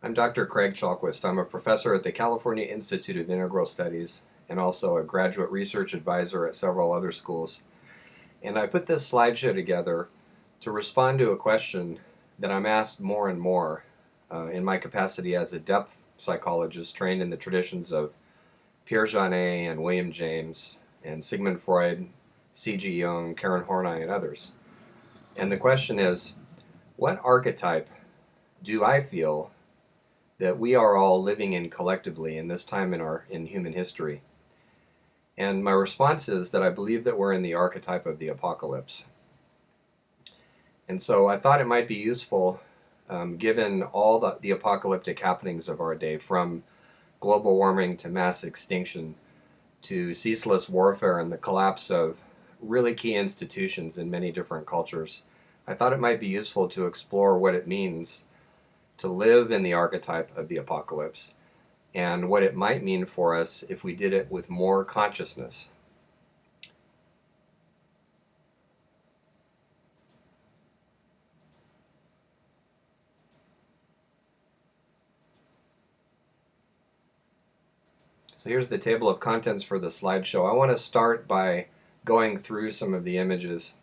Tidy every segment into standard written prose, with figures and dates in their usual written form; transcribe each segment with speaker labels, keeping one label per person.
Speaker 1: I'm Dr. Craig Chalquist. I'm a professor at the California Institute of Integral Studies and also a graduate research advisor at several other schools. And I put this slideshow together to respond to a question that I'm asked more and more in my capacity as a depth psychologist trained in the traditions of Pierre Janet and William James and Sigmund Freud, C.G. Jung, Karen Horney, and others. And the question is, what archetype do I feel that we are all living in collectively in this time in human history? And my response is that I believe that we're in the archetype of the apocalypse. And so I thought it might be useful, given all the apocalyptic happenings of our day, from global warming to mass extinction to ceaseless warfare and the collapse of really key institutions in many different cultures. I thought it might be useful to explore what it means to live in the archetype of the apocalypse and what it might mean for us if we did it with more consciousness. So here's the table of contents for the slideshow. I want to start by going through some of the images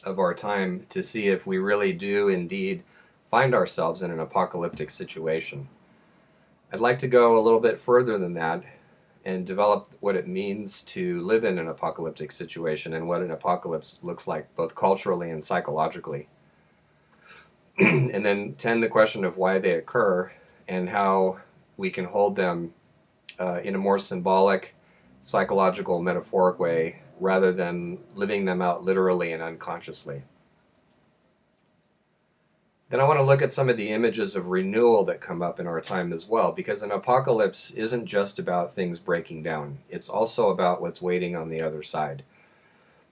Speaker 1: of our time to see if we really do indeed find ourselves in an apocalyptic situation. I'd like to go a little bit further than that and develop what it means to live in an apocalyptic situation and what an apocalypse looks like both culturally and psychologically. And then tend the question of why they occur and how we can hold them in a more symbolic, psychological, metaphoric way rather than living them out literally and unconsciously. Then I want to look at some of the images of renewal that come up in our time as well, because an apocalypse isn't just about things breaking down. It's also about what's waiting on the other side.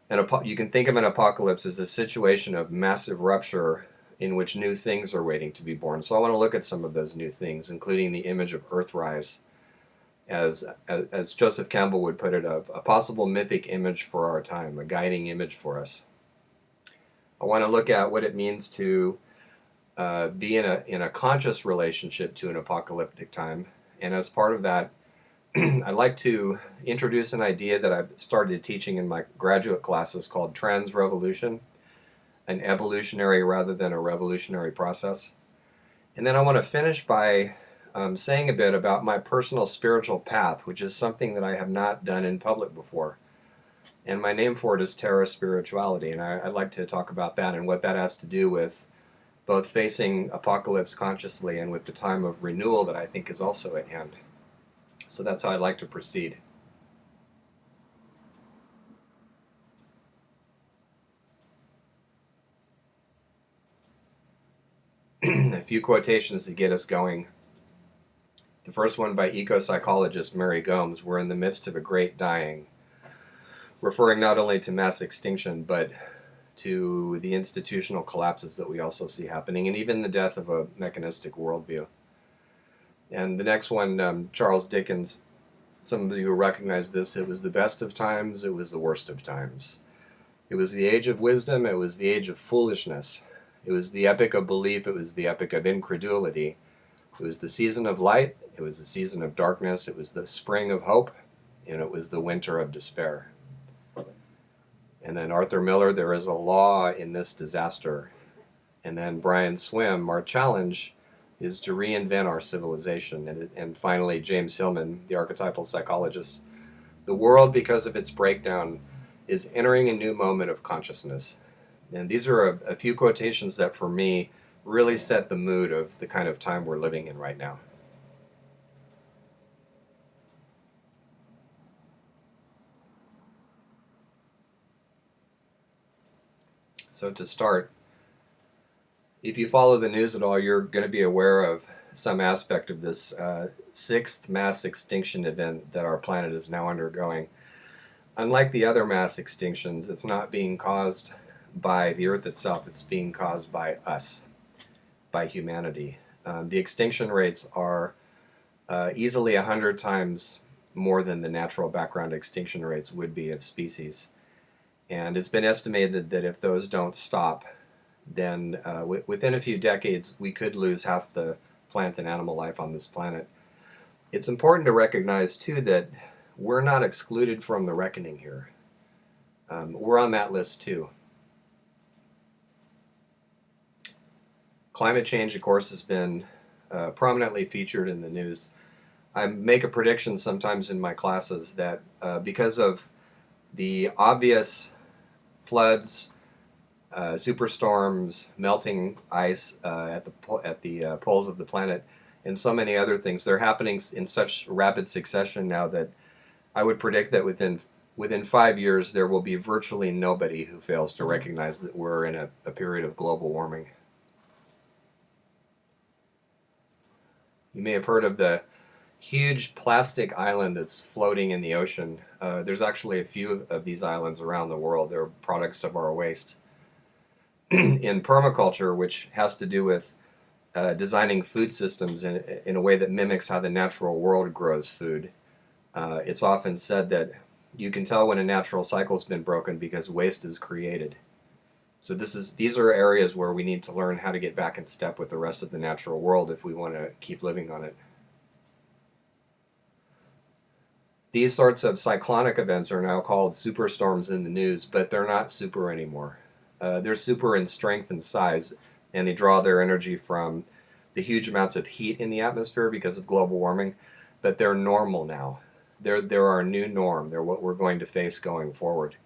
Speaker 1: And you can think of an apocalypse as a situation of massive rupture in which new things are waiting to be born. So I want to look at some of those new things, including the image of Earthrise, as Joseph Campbell would put it, a possible mythic image for our time, a guiding image for us. I want to look at what it means to be in a conscious relationship to an apocalyptic time. And as part of that, I'd like to introduce an idea that I've started teaching in my graduate classes called trans-revolution, an evolutionary rather than a revolutionary process. And then I want to finish by saying a bit about my personal spiritual path, which is something that I have not done in public before. And my name for it is Terra Spirituality, and I'd like to talk about that and what that has to do with both facing apocalypse consciously and with the time of renewal that I think is also at hand. So that's how I'd like to proceed. A few quotations to get us going. The first one by eco-psychologist Mary Gomes: "We're in the midst of a great dying," referring not only to mass extinction, but to the institutional collapses that we also see happening, and even the death of a mechanistic worldview. And the next one, Charles Dickens, some of you recognize this: "It was the best of times, it was the worst of times. It was the age of wisdom, it was the age of foolishness. It was the epoch of belief, it was the epoch of incredulity. It was the season of light, it was the season of darkness, it was the spring of hope, and it was the winter of despair." And then Arthur Miller, "There is a law in this disaster." And then Brian Swim, "Our challenge is to reinvent our civilization." And finally, James Hillman, the archetypal psychologist, "The world, because of its breakdown, is entering a new moment of consciousness." And these are a few quotations that, for me, really set the mood of the kind of time we're living in right now. So to start, if you follow the news at all, you're going to be aware of some aspect of this sixth mass extinction event that our planet is now undergoing. Unlike the other mass extinctions, it's not being caused by the Earth itself, it's being caused by us, by humanity. The extinction rates are easily 100 times more than the natural background extinction rates would be of species. And it's been estimated that if those don't stop, then within a few decades we could lose half the plant and animal life on this planet. It's important to recognize, too, that we're not excluded from the reckoning here. We're on that list, too. Climate change, of course, has been prominently featured in the news. I make a prediction sometimes in my classes that because of the obvious floods, superstorms, melting ice at the poles of the planet, and so many other things, they're happening in such rapid succession now that I would predict that within 5 years there will be virtually nobody who fails to recognize that we're in a period of global warming. You may have heard of the huge plastic island that's floating in the ocean. There's actually a few of these islands around the world. They're products of our waste. In permaculture, which has to do with designing food systems in a way that mimics how the natural world grows food, it's often said that you can tell when a natural cycle's been broken because waste is created. So these are areas where we need to learn how to get back in step with the rest of the natural world if we want to keep living on it. These sorts of cyclonic events are now called superstorms in the news, but they're not super anymore. They're super in strength and size, and they draw their energy from the huge amounts of heat in the atmosphere because of global warming, but they're normal now. They're our new norm. They're what we're going to face going forward.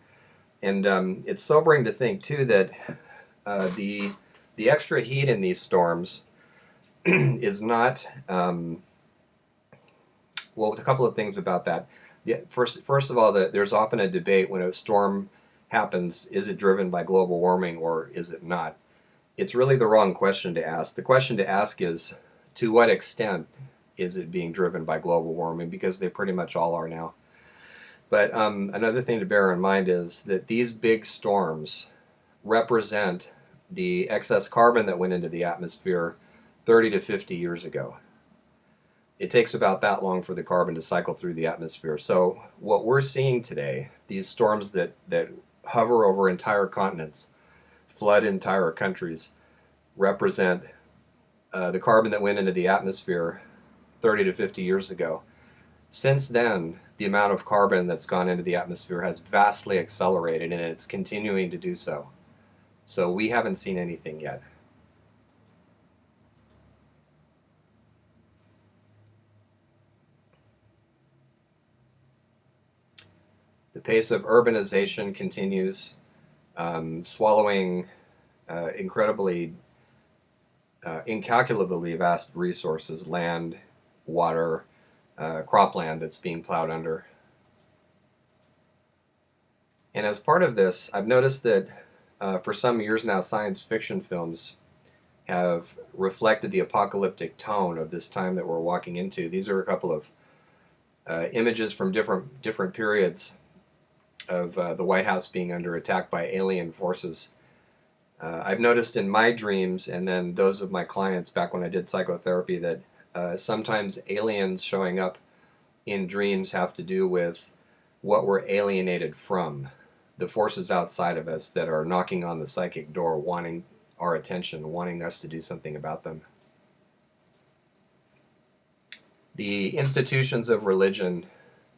Speaker 1: And it's sobering to think, too, that the extra heat in these storms is not... well, a couple of things about that. First of all, there's often a debate when a storm happens, is it driven by global warming or is it not? It's really the wrong question to ask. The question to ask is, to what extent is it being driven by global warming? Because they pretty much all are now. But another thing to bear in mind is that these big storms represent the excess carbon that went into the atmosphere 30 to 50 years ago. It takes about that long for the carbon to cycle through the atmosphere. So what we're seeing today, these storms that hover over entire continents, flood entire countries, represent the carbon that went into the atmosphere 30 to 50 years ago. Since then, the amount of carbon that's gone into the atmosphere has vastly accelerated, and it's continuing to do so. So we haven't seen anything yet. The pace of urbanization continues, swallowing incalculably vast resources, land, water, cropland that's being plowed under. And as part of this, I've noticed that for some years now, science fiction films have reflected the apocalyptic tone of this time that we're walking into. These are a couple of images from different periods of the White House being under attack by alien forces. I've noticed in my dreams, and then those of my clients back when I did psychotherapy, that sometimes aliens showing up in dreams have to do with what we're alienated from, the forces outside of us that are knocking on the psychic door, wanting our attention, wanting us to do something about them. The institutions of religion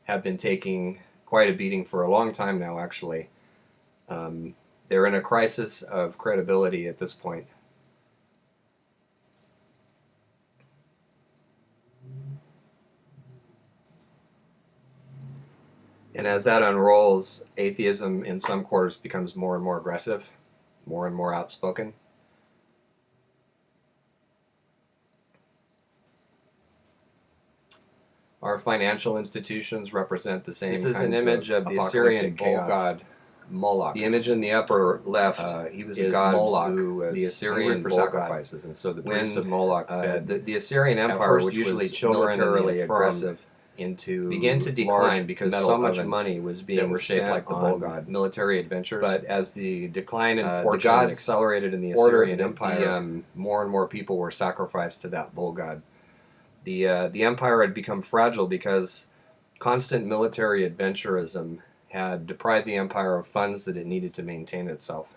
Speaker 1: have been taking quite a beating for a long time now, actually. They're in a crisis of credibility at this point. And as that unrolls, atheism in some quarters becomes more and more aggressive, more and more outspoken. Our financial institutions represent the same. This is an image of the Assyrian bull god Moloch. The image in the upper left, he was a god Moloch, who the Assyrian for sacrifices, and so the priests of Moloch fed the Assyrian Empire, which usually was militarily aggressive, began to decline because so much money was being shaped like the bull god military adventures. But as the decline in fortune accelerated in the Assyrian Empire, more and more people were sacrificed to that bull god. The empire had become fragile because constant military adventurism had deprived the empire of funds that it needed to maintain itself.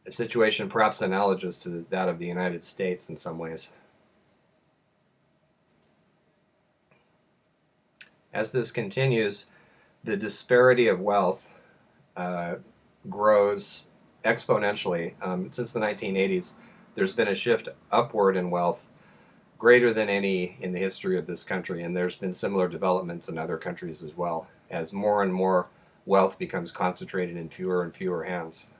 Speaker 1: A situation perhaps analogous to that of the United States in some ways. As this continues, the disparity of wealth grows exponentially. Since the 1980s, there's been a shift upward in wealth greater than any in the history of this country, and there's been similar developments in other countries as well, as more and more wealth becomes concentrated in fewer and fewer hands.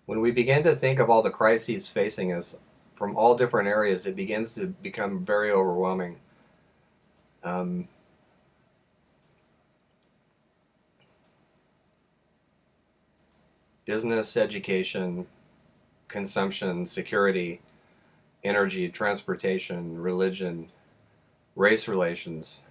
Speaker 1: When we begin to think of all the crises facing us from all different areas, it begins to become very overwhelming. Business, education, consumption, security, energy, transportation, religion, race relations,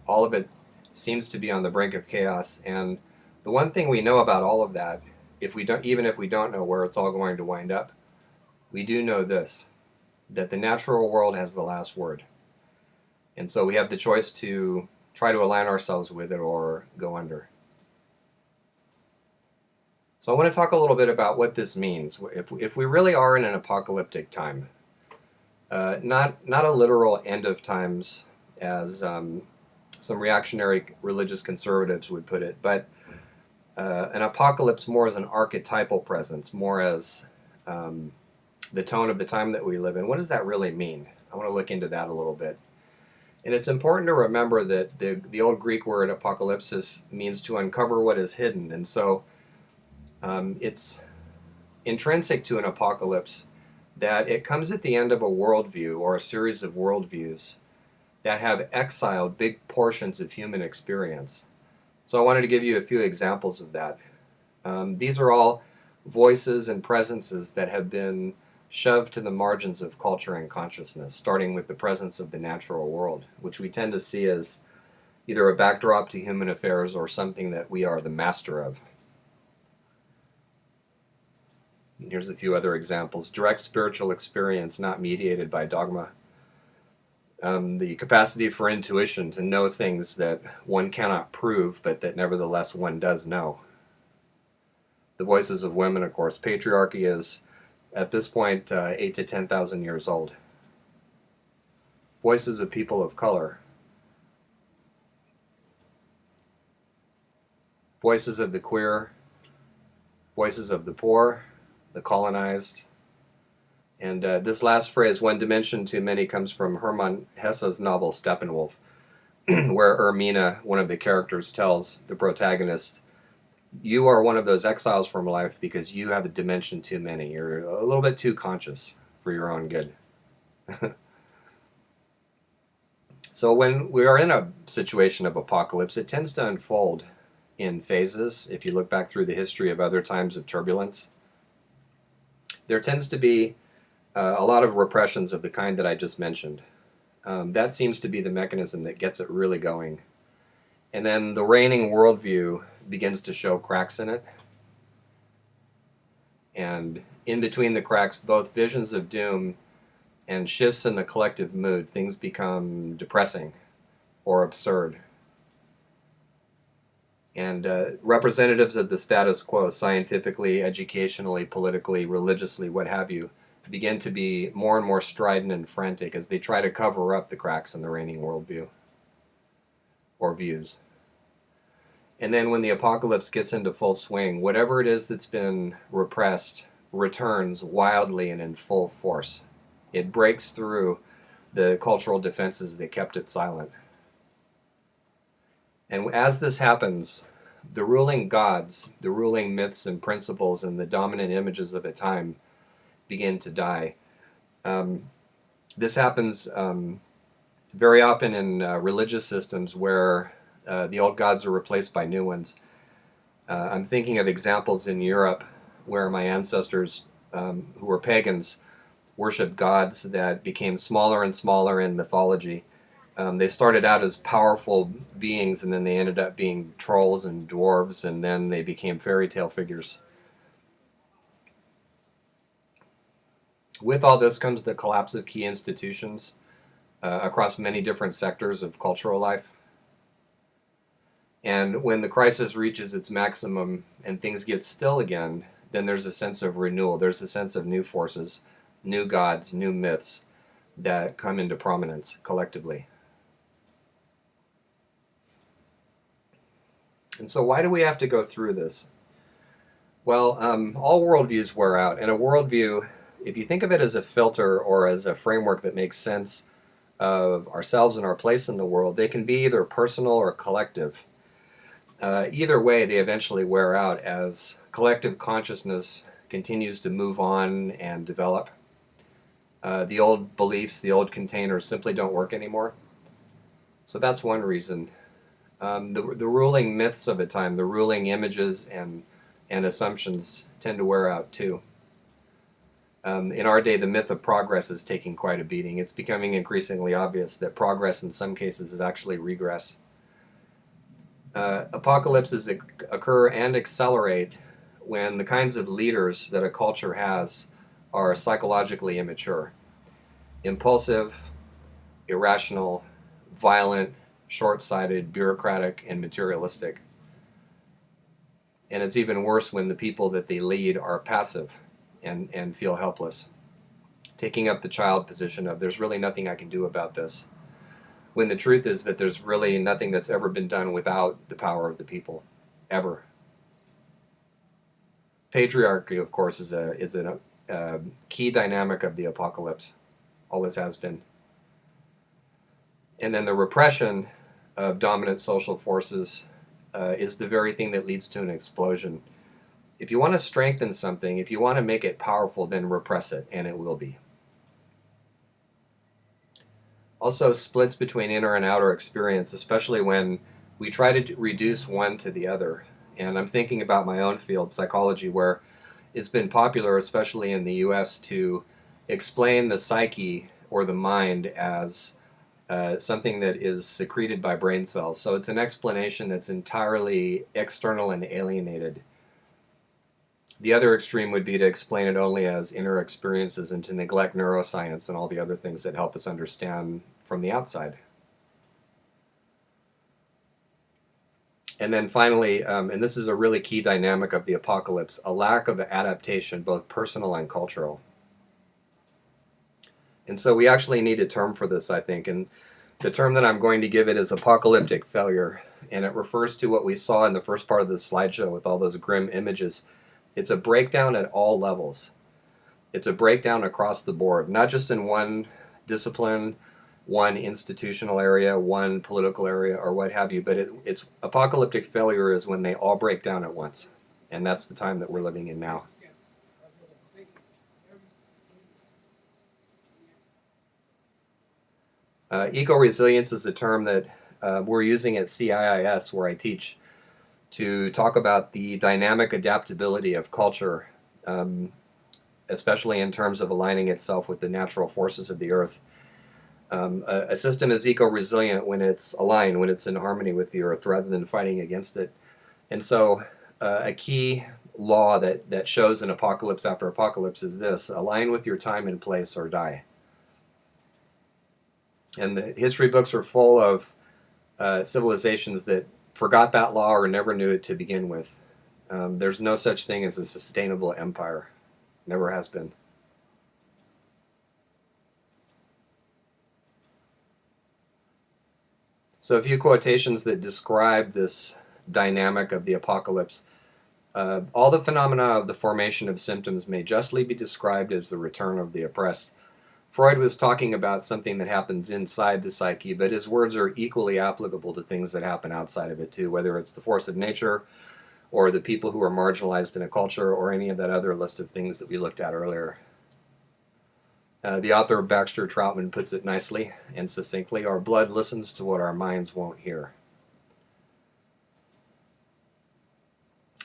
Speaker 1: all of it seems to be on the brink of chaos. And the one thing we know about all of that, even if we don't know where it's all going to wind up, we do know this, that the natural world has the last word. And so we have the choice to try to align ourselves with it or go under. So I want to talk a little bit about what this means. If we really are in an apocalyptic time, not a literal end of times as some reactionary religious conservatives would put it, but an apocalypse more as an archetypal presence, more as the tone of the time that we live in. What does that really mean? I want to look into that a little bit. And it's important to remember that the old Greek word apocalypsis means to uncover what is hidden. And so it's intrinsic to an apocalypse that it comes at the end of a worldview or a series of worldviews that have exiled big portions of human experience. So I wanted to give you a few examples of that. These are all voices and presences that have been shoved to the margins of culture and consciousness, starting with the presence of the natural world, which we tend to see as either a backdrop to human affairs or something that we are the master of. And here's a few other examples. Direct spiritual experience not mediated by dogma. The capacity for intuition to know things that one cannot prove, but that nevertheless one does know. The voices of women, of course. Patriarchy is, at this point, 8 to 10,000 years old. Voices of people of color. Voices of the queer. Voices of the poor, the colonized. And this last phrase, one dimension too many, comes from Hermann Hesse's novel Steppenwolf, where Ermina, one of the characters, tells the protagonist, you are one of those exiles from life because you have a dimension too many. You're a little bit too conscious for your own good. So when we are in a situation of apocalypse, it tends to unfold in phases. If you look back through the history of other times of turbulence, there tends to be a lot of repressions of the kind that I just mentioned. That seems to be the mechanism that gets it really going. And then the reigning worldview begins to show cracks in it. And in between the cracks, both visions of doom and shifts in the collective mood, things become depressing or absurd. And representatives of the status quo, scientifically, educationally, politically, religiously, what have you, begin to be more and more strident and frantic as they try to cover up the cracks in the reigning worldview or views. And then when the apocalypse gets into full swing, whatever it is that's been repressed returns wildly and in full force. It breaks through the cultural defenses that kept it silent. And as this happens, the ruling gods, the ruling myths and principles and the dominant images of a time begin to die. This happens very often in religious systems where the old gods are replaced by new ones. I'm thinking of examples in Europe where my ancestors, who were pagans, worshipped gods that became smaller and smaller in mythology. They started out as powerful beings, and then they ended up being trolls and dwarves, and then they became fairy tale figures. With all this comes the collapse of key institutions across many different sectors of cultural life. And when the crisis reaches its maximum and things get still again, then there's a sense of renewal. There's a sense of new forces, new gods, new myths that come into prominence collectively. And so why do we have to go through this? Well, all worldviews wear out. And a worldview, if you think of it as a filter or as a framework that makes sense of ourselves and our place in the world, they can be either personal or collective. Either way, they eventually wear out as collective consciousness continues to move on and develop. The old beliefs, the old containers simply don't work anymore. So that's one reason. The ruling myths of a time, the ruling images and assumptions tend to wear out too. In our day, the myth of progress is taking quite a beating. It's becoming increasingly obvious that progress in some cases is actually regress. Apocalypses occur and accelerate when the kinds of leaders that a culture has are psychologically immature, impulsive, irrational, violent, short-sighted, bureaucratic, and materialistic. And it's even worse when the people that they lead are passive and feel helpless, taking up the child position of there's really nothing I can do about this, when the truth is that there's really nothing that's ever been done without the power of the people, ever. Patriarchy, of course, is a key dynamic of the apocalypse, always has been. And then the repression of dominant social forces is the very thing that leads to an explosion. If you want to strengthen something, if you want to make it powerful, then repress it, and it will be. Also, splits between inner and outer experience, especially when we try to reduce one to the other. And I'm thinking about my own field, psychology, where it's been popular, especially in the US, to explain the psyche or the mind as something that is secreted by brain cells. So it's an explanation that's entirely external and alienated. The other extreme would be to explain it only as inner experiences and to neglect neuroscience and all the other things that help us understand from the outside. And then finally, and this is a really key dynamic of the apocalypse, a lack of adaptation, both personal and cultural. And so we actually need a term for this, I think, and the term that I'm going to give it is apocalyptic failure, and it refers to what we saw in the first part of the slideshow with all those grim images. It's a breakdown at all levels. It's a breakdown across the board, not just in one discipline, one institutional area, one political area, or what have you, but it's apocalyptic failure is when they all break down at once, and that's the time that we're living in now. Eco-resilience is a term that we're using at CIIS, where I teach, to talk about the dynamic adaptability of culture, especially in terms of aligning itself with the natural forces of the earth. A system is eco-resilient when it's aligned, when it's in harmony with the earth, rather than fighting against it. And so a key law that shows an apocalypse after apocalypse is this: align with your time and place or die. And the history books are full of civilizations that forgot that law or never knew it to begin with. There's no such thing as a sustainable empire. Never has been. So a few quotations that describe this dynamic of the apocalypse. All the phenomena of the formation of symptoms may justly be described as the return of the oppressed. Freud was talking about something that happens inside the psyche, but his words are equally applicable to things that happen outside of it too, whether it's the force of nature or the people who are marginalized in a culture or any of that other list of things that we looked at earlier. The author Baxter Troutman puts it nicely and succinctly: our blood listens to what our minds won't hear.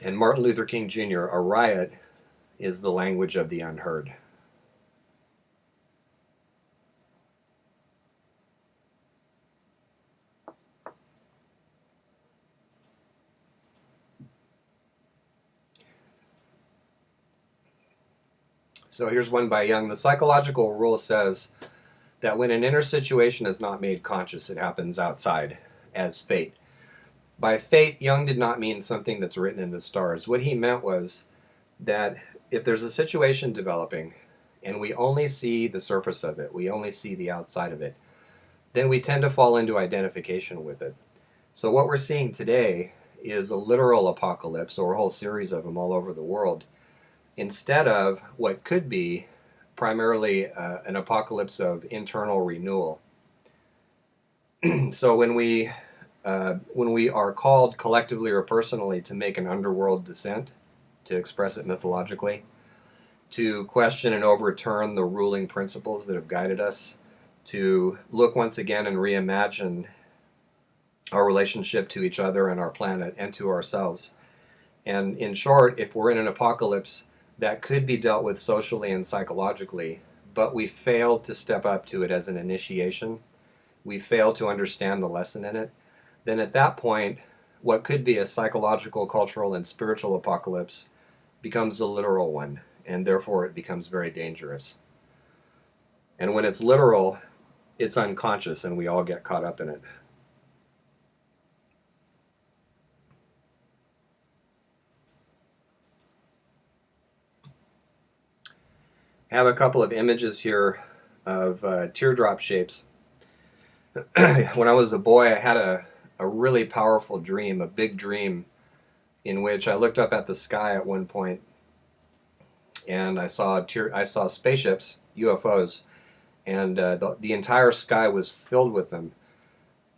Speaker 1: And Martin Luther King Jr., a riot is the language of the unheard. So here's one by Jung. The psychological rule says that when an inner situation is not made conscious, it happens outside as fate. By fate, Jung did not mean something that's written in the stars. What he meant was that if there's a situation developing and we only see the surface of it, we only see the outside of it, then we tend to fall into identification with it. So what we're seeing today is a literal apocalypse, or a whole series of them all over the world, instead of what could be primarily an apocalypse of internal renewal. So when we are called collectively or personally to make an underworld descent, to express it mythologically, to question and overturn the ruling principles that have guided us, to look once again and reimagine our relationship to each other and our planet and to ourselves. And in short, if we're in an apocalypse that could be dealt with socially and psychologically, but we fail to step up to it as an initiation, we fail to understand the lesson in it, then at that point, what could be a psychological, cultural, and spiritual apocalypse becomes a literal one, and therefore it becomes very dangerous. And when it's literal, it's unconscious, and we all get caught up in it. I have a couple of images here of teardrop shapes. When I was a boy, I had a really powerful dream, a big dream, in which I looked up at the sky at one point and I saw spaceships, UFOs, and the entire sky was filled with them.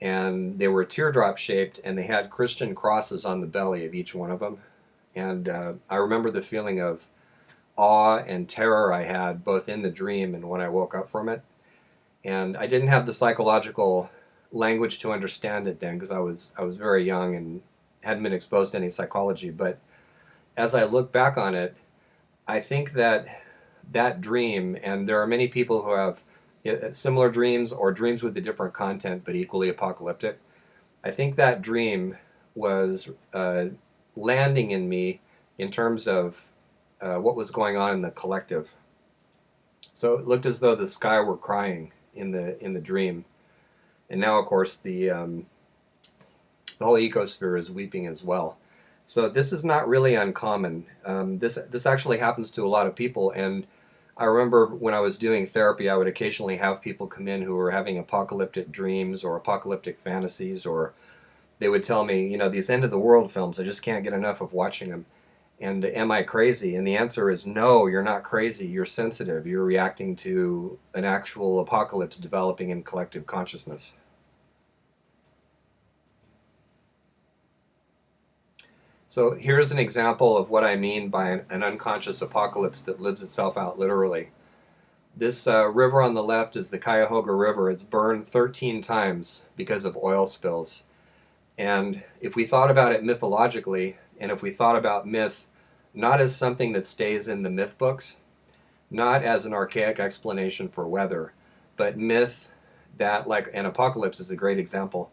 Speaker 1: And they were teardrop shaped, and they had Christian crosses on the belly of each one of them. And I remember the feeling of awe and terror I had both in the dream and when I woke up from it. And I didn't have the psychological language to understand it then, because I was very young and hadn't been exposed to any psychology. But as I look back on it, I think that that dream, and there are many people who have similar dreams or dreams with a different content but equally apocalyptic. I think that dream was landing in me in terms of what was going on in the collective. So it looked as though the sky were crying in the dream, and now, of course, the whole ecosphere is weeping as well. So this is not really uncommon. This actually happens to a lot of people, and I remember when I was doing therapy, I would occasionally have people come in who were having apocalyptic dreams or apocalyptic fantasies, or they would tell me, these end of the world films, I just can't get enough of watching them. And am I crazy? And the answer is no, you're not crazy. You're sensitive. You're reacting to an actual apocalypse developing in collective consciousness. So here's an example of what I mean by an unconscious apocalypse that lives itself out literally. This river on the left is the Cuyahoga River. It's burned 13 times because of oil spills. And if we thought about it mythologically, and if we thought about myth not as something that stays in the myth books, not as an archaic explanation for weather, but myth that, like an apocalypse is a great example,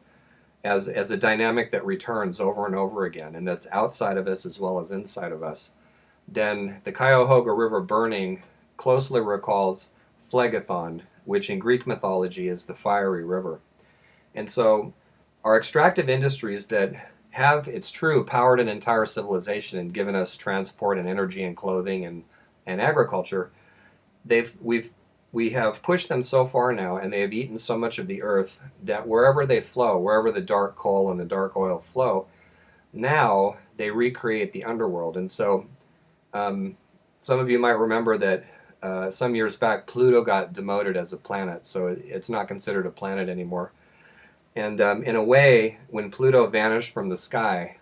Speaker 1: as a dynamic that returns over and over again, and that's outside of us as well as inside of us, then the Cuyahoga River burning closely recalls Phlegethon, which in Greek mythology is the fiery river. And so our extractive industries that have, it's true, powered an entire civilization and given us transport and energy and clothing and agriculture, we have pushed them so far now, and they have eaten so much of the earth that wherever they flow, wherever the dark coal and the dark oil flow, now they recreate the underworld. And so some of you might remember that some years back Pluto got demoted as a planet, so it's not considered a planet anymore. And in a way, when Pluto vanished from the sky,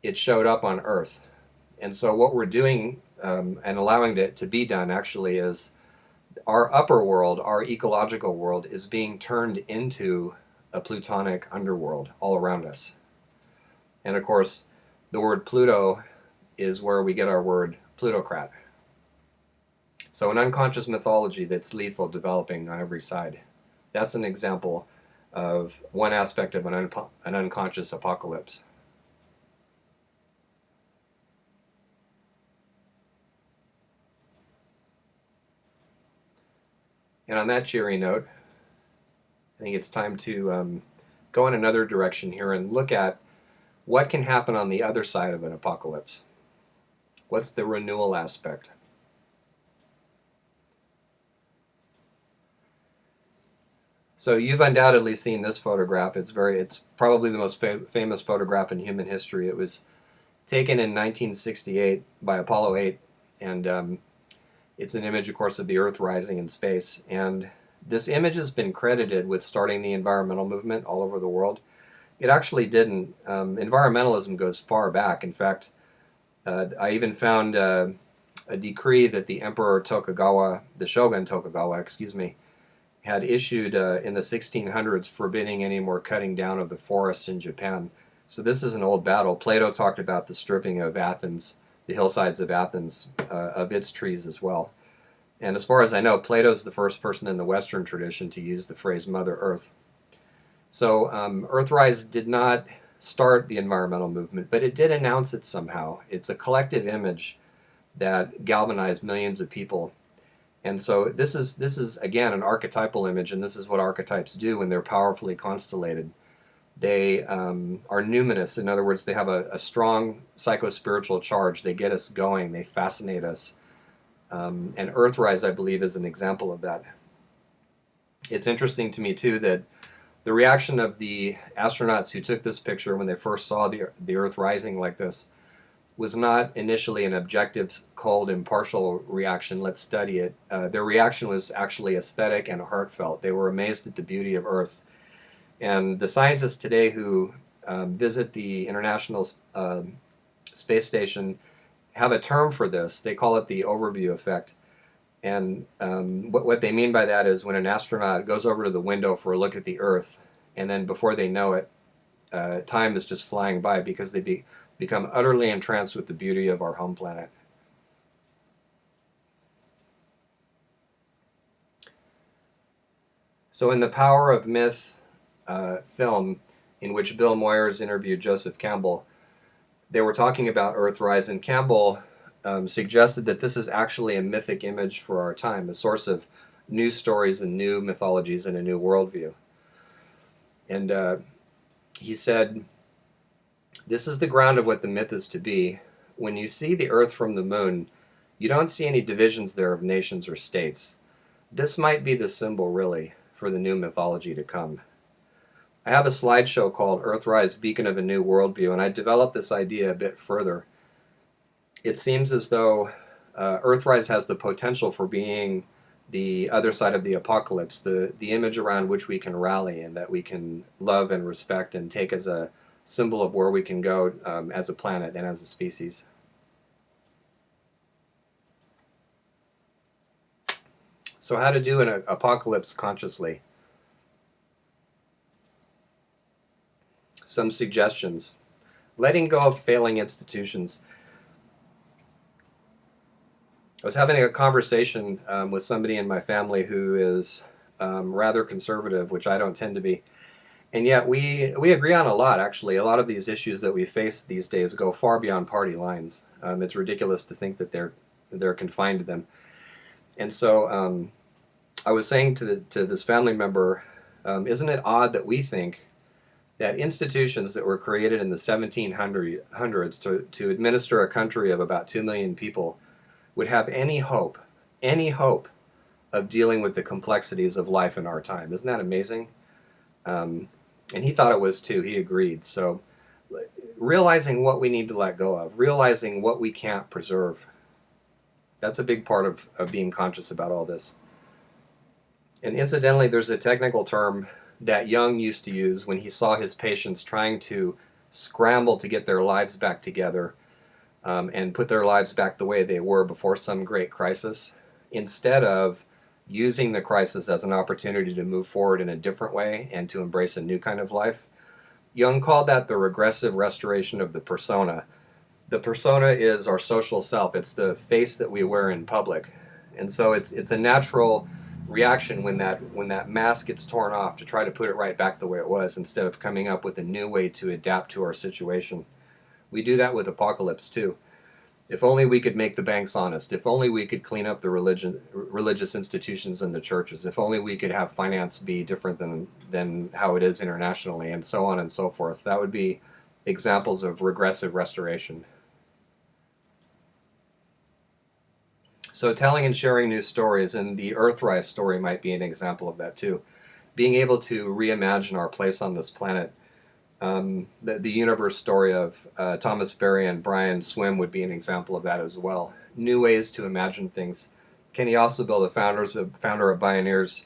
Speaker 1: it showed up on Earth. And so what we're doing and allowing it to be done actually is our upper world, our ecological world, is being turned into a plutonic underworld all around us. And of course, the word Pluto is where we get our word plutocrat. So an unconscious mythology that's lethal developing on every side. That's an example of one aspect of an unconscious apocalypse. And on that cheery note, I think it's time to go in another direction here and look at What can happen on the other side of an apocalypse? What's the renewal aspect? So you've undoubtedly seen this photograph. It's probably the most famous photograph in human history. It was taken in 1968 by Apollo 8, and it's an image, of course, of the Earth rising in space. And this image has been credited with starting the environmental movement all over the world. It actually didn't. Environmentalism goes far back. In fact, I even found a decree that the Emperor Tokugawa, the Shogun Tokugawa, excuse me, had issued in the 1600s forbidding any more cutting down of the forests in Japan. So this is an old battle. Plato talked about the stripping of Athens, the hillsides of Athens, of its trees as well. And as far as I know, Plato's the first person in the Western tradition to use the phrase Mother Earth. So Earthrise did not start the environmental movement, but it did announce it somehow. It's a collective image that galvanized millions of people. And so this is again an archetypal image, and this is what archetypes do when they're powerfully constellated. They are numinous. In other words, they have a strong psycho-spiritual charge. They get us going. They fascinate us. And Earthrise, I believe, is an example of that. It's interesting to me, too, that the reaction of the astronauts who took this picture when they first saw the Earth rising like this was not initially an objective, cold, impartial reaction, let's study it. Their reaction was actually aesthetic and heartfelt. They were amazed at the beauty of Earth. And the scientists today who visit the International Space Station have a term for this. They call it the overview effect. And what they mean by that is when an astronaut goes over to the window for a look at the Earth, and then before they know it, time is just flying by because they become utterly entranced with the beauty of our home planet. So in The Power of Myth film, in which Bill Moyers interviewed Joseph Campbell, they were talking about Earthrise, and Campbell suggested that this is actually a mythic image for our time, a source of new stories and new mythologies and a new worldview. And he said, this is the ground of what the myth is to be. When you see the Earth from the moon, you don't see any divisions there of nations or states. This might be the symbol, really, for the new mythology to come. I have a slideshow called Earthrise, Beacon of a New Worldview, and I developed this idea a bit further. It seems as though Earthrise has the potential for being the other side of the apocalypse, the image around which we can rally and that we can love and respect and take as a symbol of where we can go as a planet and as a species. So how to do an apocalypse consciously? Some suggestions. Letting go of failing institutions. I was having a conversation with somebody in my family who is rather conservative, which I don't tend to be. And yet we agree on a lot, actually. A lot of these issues that we face these days go far beyond party lines. It's ridiculous to think that they're confined to them. And so I was saying to this family member, isn't it odd that we think that institutions that were created in the 1700s to administer a country of about 2 million people would have any hope of dealing with the complexities of life in our time? Isn't that amazing? And he thought it was too. He agreed. So realizing what we need to let go of, realizing what we can't preserve, that's a big part of being conscious about all this. And incidentally, there's a technical term that Jung used to use when he saw his patients trying to scramble to get their lives back together and put their lives back the way they were before some great crisis, instead of using the crisis as an opportunity to move forward in a different way and to embrace a new kind of life. Jung called that the regressive restoration of the persona. The persona is our social self. It's the face that we wear in public. And so it's a natural reaction when that mask gets torn off to try to put it right back the way it was instead of coming up with a new way to adapt to our situation. We do that with Apocalypse too. If only we could make the banks honest. If only we could clean up the religious institutions and the churches. If only we could have finance be different than how it is internationally, and so on and so forth. That would be examples of regressive restoration. So telling and sharing new stories, and the Earthrise story might be an example of that too. Being able to reimagine our place on this planet. The universe story of Thomas Berry and Brian Swim would be an example of that as well. New ways to imagine things. Kenny Ossobel, the founder of Bioneers,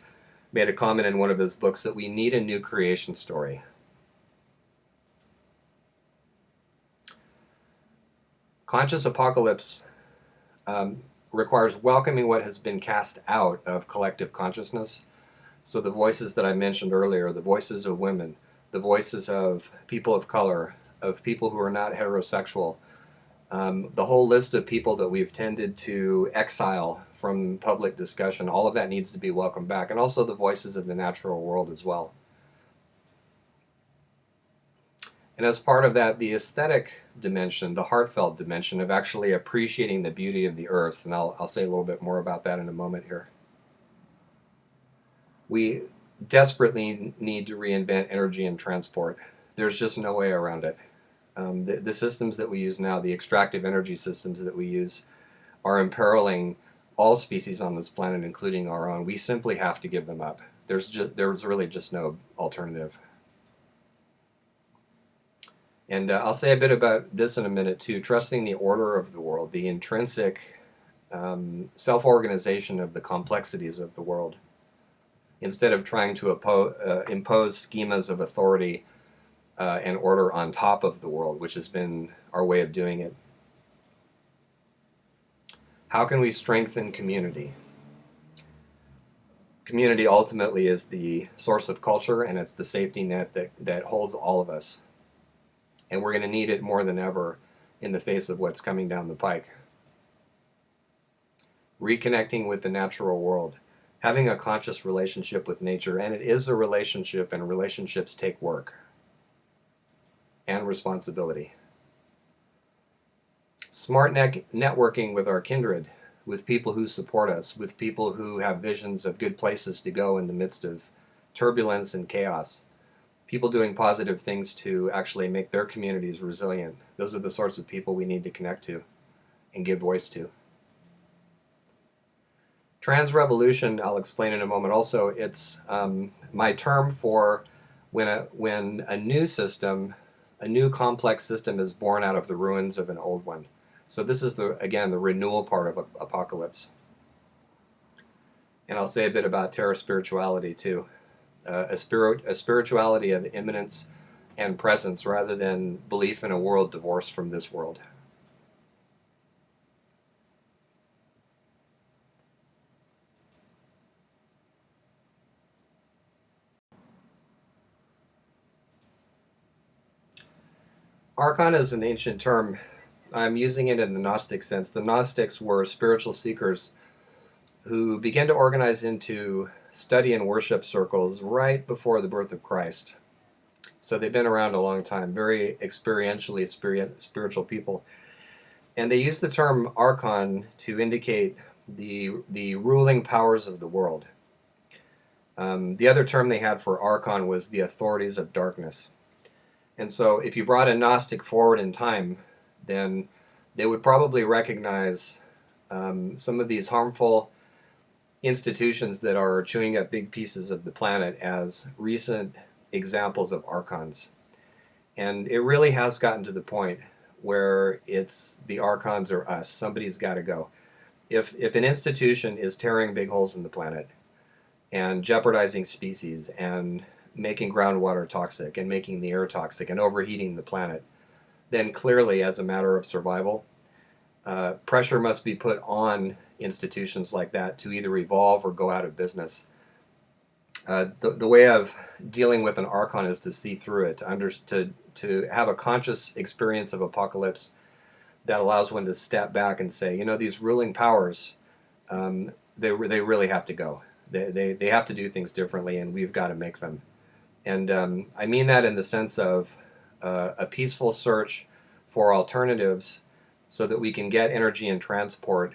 Speaker 1: made a comment in one of his books that we need a new creation story. Conscious apocalypse requires welcoming what has been cast out of collective consciousness. So the voices that I mentioned earlier, the voices of women, the voices of people of color, of people who are not heterosexual, the whole list of people that we've tended to exile from public discussion, all of that needs to be welcomed back, and also the voices of the natural world as well. And as part of that, the aesthetic dimension, the heartfelt dimension of actually appreciating the beauty of the earth, and I'll say a little bit more about that in a moment here. We desperately need to reinvent energy and transport. There's just no way around it. The systems that we use now, the extractive energy systems that we use, are imperiling all species on this planet, including our own. We simply have to give them up. There's really just no alternative. And I'll say a bit about this in a minute too. Trusting the order of the world, the intrinsic self-organization of the complexities of the world, instead of trying to impose schemas of authority and order on top of the world, which has been our way of doing it. How can we strengthen community? Community ultimately is the source of culture, and it's the safety net that holds all of us. And we're going to need it more than ever in the face of what's coming down the pike. Reconnecting with the natural world, having a conscious relationship with nature, and it is a relationship, and relationships take work and responsibility. Smart networking with our kindred, with people who support us, with people who have visions of good places to go in the midst of turbulence and chaos. People doing positive things to actually make their communities resilient. Those are the sorts of people we need to connect to and give voice to. Trans-revolution, I'll explain in a moment also. It's my term for when a new system, a new complex system is born out of the ruins of an old one. So this is, again, the renewal part of Apocalypse. And I'll say a bit about Terra spirituality too. A spirituality of immanence and presence rather than belief in a world divorced from this world. Archon is an ancient term. I'm using it in the Gnostic sense. The Gnostics were spiritual seekers who began to organize into study and worship circles right before the birth of Christ. So they've been around a long time, very experientially spiritual people. And they use the term Archon to indicate the ruling powers of the world. The other term they had for Archon was the authorities of darkness. And so if you brought a Gnostic forward in time, then they would probably recognize some of these harmful institutions that are chewing up big pieces of the planet as recent examples of Archons. And it really has gotten to the point where it's the Archons or us. Somebody's got to go. If an institution is tearing big holes in the planet and jeopardizing species and making groundwater toxic and making the air toxic and overheating the planet, then clearly, as a matter of survival, pressure must be put on institutions like that to either evolve or go out of business. The way of dealing with an Archon is to see through it, to have a conscious experience of apocalypse that allows one to step back and say, you know, these ruling powers, they really have to go. They have to do things differently, and we've got to make them. And I mean that in the sense of a peaceful search for alternatives so that we can get energy and transport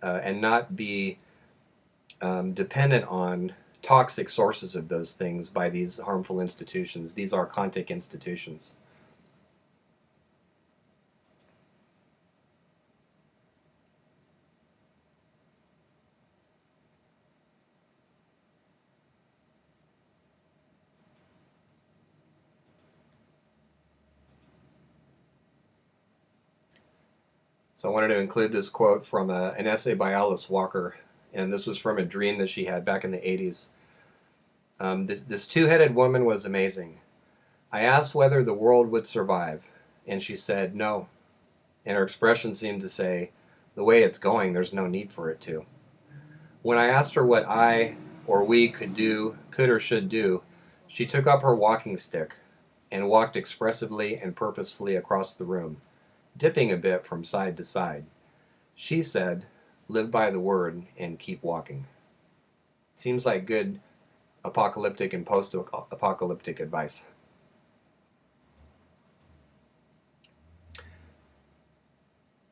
Speaker 1: and not be dependent on toxic sources of those things by these harmful institutions, these archontic institutions. So I wanted to include this quote from an essay by Alice Walker, and this was from a dream that she had back in the 80s. This two-headed woman was amazing. I asked whether the world would survive, and she said no. And her expression seemed to say, the way it's going, there's no need for it to. When I asked her what I or we could or should do, she took up her walking stick and walked expressively and purposefully across the room, dipping a bit from side to side. She said, live by the word and keep walking. Seems like good apocalyptic and post-apocalyptic advice.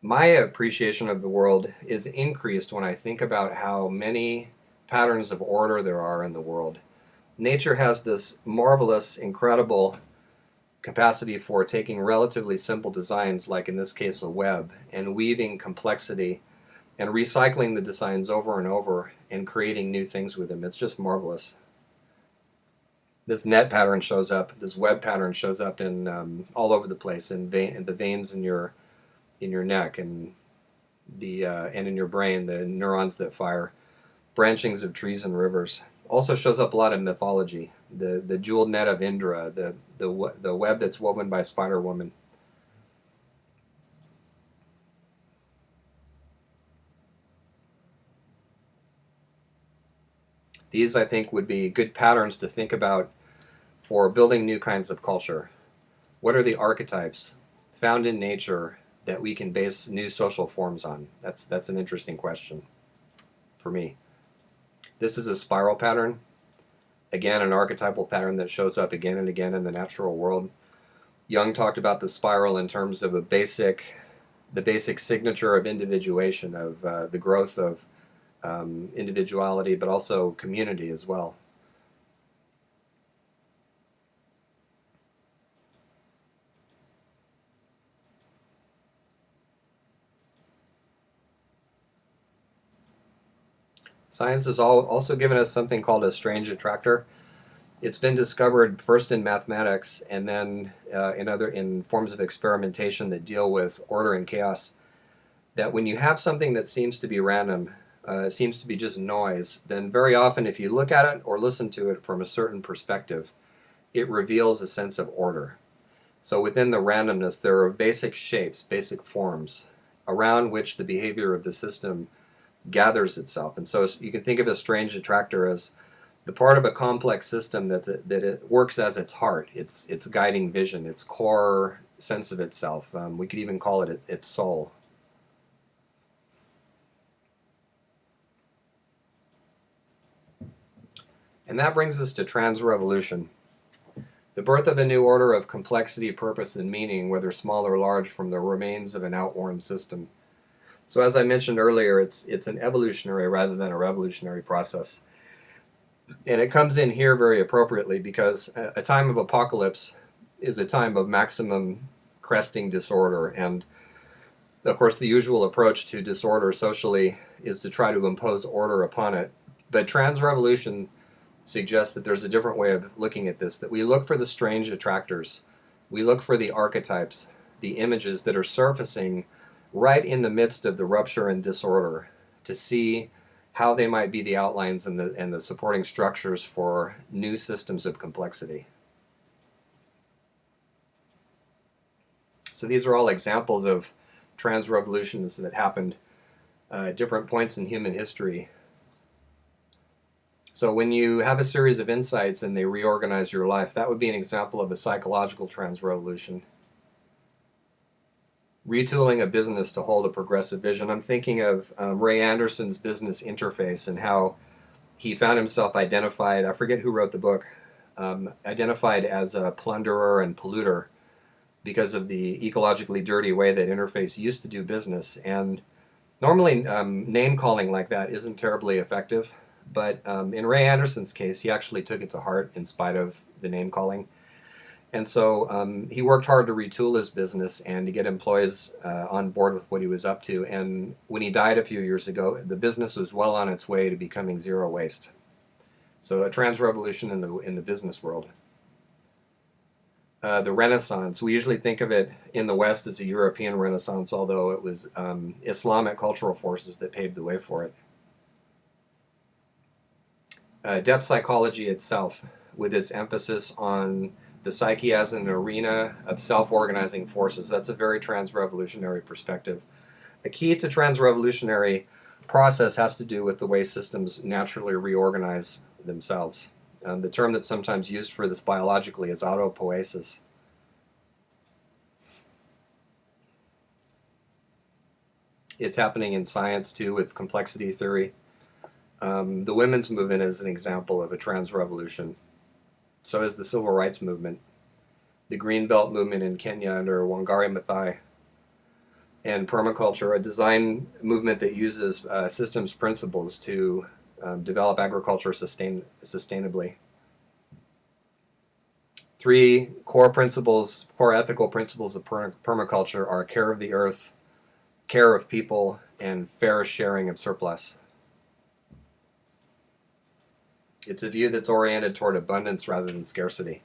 Speaker 1: My appreciation of the world is increased when I think about how many patterns of order there are in the world. Nature has this marvelous, incredible capacity for taking relatively simple designs, like in this case a web, and weaving complexity and recycling the designs over and over and creating new things with them. It's just marvelous. This net pattern shows up, this web pattern shows up in all over the place, in the veins in your neck and in your brain, the neurons that fire, branchings of trees and rivers. Also shows up a lot in mythology. The jeweled net of Indra, the web that's woven by Spider Woman. These, I think, would be good patterns to think about for building new kinds of culture. What are the archetypes found in nature that we can base new social forms on? That's an interesting question for me. This is a spiral pattern. Again, an archetypal pattern that shows up again and again in the natural world. Jung talked about the spiral in terms of the basic signature of individuation, of the growth of individuality, but also community as well. Science has also given us something called a strange attractor. It's been discovered first in mathematics and then in forms of experimentation that deal with order and chaos. That when you have something that seems to be random, seems to be just noise, then very often if you look at it or listen to it from a certain perspective, it reveals a sense of order. So within the randomness, there are basic shapes, basic forms, around which the behavior of the system gathers itself. And so you can think of a strange attractor as the part of a complex system that it works as its heart, its guiding vision, its core sense of itself. We could even call it its soul. And that brings us to trans-revolution. The birth of a new order of complexity, purpose, and meaning, whether small or large, from the remains of an outworn system. So as I mentioned earlier, it's an evolutionary rather than a revolutionary process. And it comes in here very appropriately because a time of apocalypse is a time of maximum cresting disorder. And of course, the usual approach to disorder socially is to try to impose order upon it. But trans-revolution suggests that there's a different way of looking at this, that we look for the strange attractors. We look for the archetypes, the images that are surfacing right in the midst of the rupture and disorder, to see how they might be the outlines and the supporting structures for new systems of complexity. So these are all examples of trans-revolutions that happened at different points in human history. So when you have a series of insights and they reorganize your life, that would be an example of a psychological trans-revolution. Retooling a business to hold a progressive vision. I'm thinking of Ray Anderson's business interface and how he found himself identified, I forget who wrote the book, identified as a plunderer and polluter because of the ecologically dirty way that interface used to do business. And normally name calling like that isn't terribly effective, but in Ray Anderson's case, he actually took it to heart in spite of the name calling. And so he worked hard to retool his business and to get employees on board with what he was up to. And when he died a few years ago, the business was well on its way to becoming zero waste. So a trans-revolution in the business world. The Renaissance. We usually think of it in the West as a European Renaissance, although it was Islamic cultural forces that paved the way for it. Depth psychology itself, with its emphasis on the psyche as an arena of self-organizing forces. That's a very trans-revolutionary perspective. A key to trans-revolutionary process has to do with the way systems naturally reorganize themselves. The term that's sometimes used for this biologically is autopoiesis. It's happening in science too with complexity theory. The women's movement is an example of a trans-revolution. So is the civil rights movement, the Green Belt movement in Kenya under Wangari Maathai, and permaculture, a design movement that uses systems principles to develop agriculture sustainably. Three core principles, core ethical principles of permaculture are care of the earth, care of people, and fair sharing of surplus. It's a view that's oriented toward abundance rather than scarcity.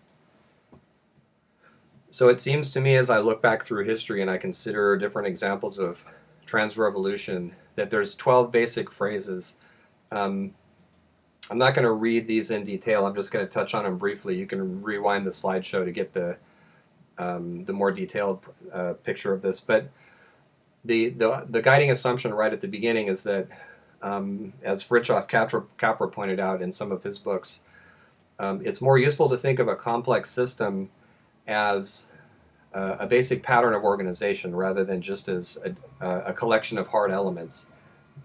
Speaker 1: So it seems to me, as I look back through history and I consider different examples of trans-revolution, that there's 12 basic phrases. I'm not going to read these in detail. I'm just going to touch on them briefly. You can rewind the slideshow to get the more detailed picture of this. But the guiding assumption right at the beginning is that, as Fritjof Capra pointed out in some of his books, it's more useful to think of a complex system as a basic pattern of organization rather than just as a collection of hard elements.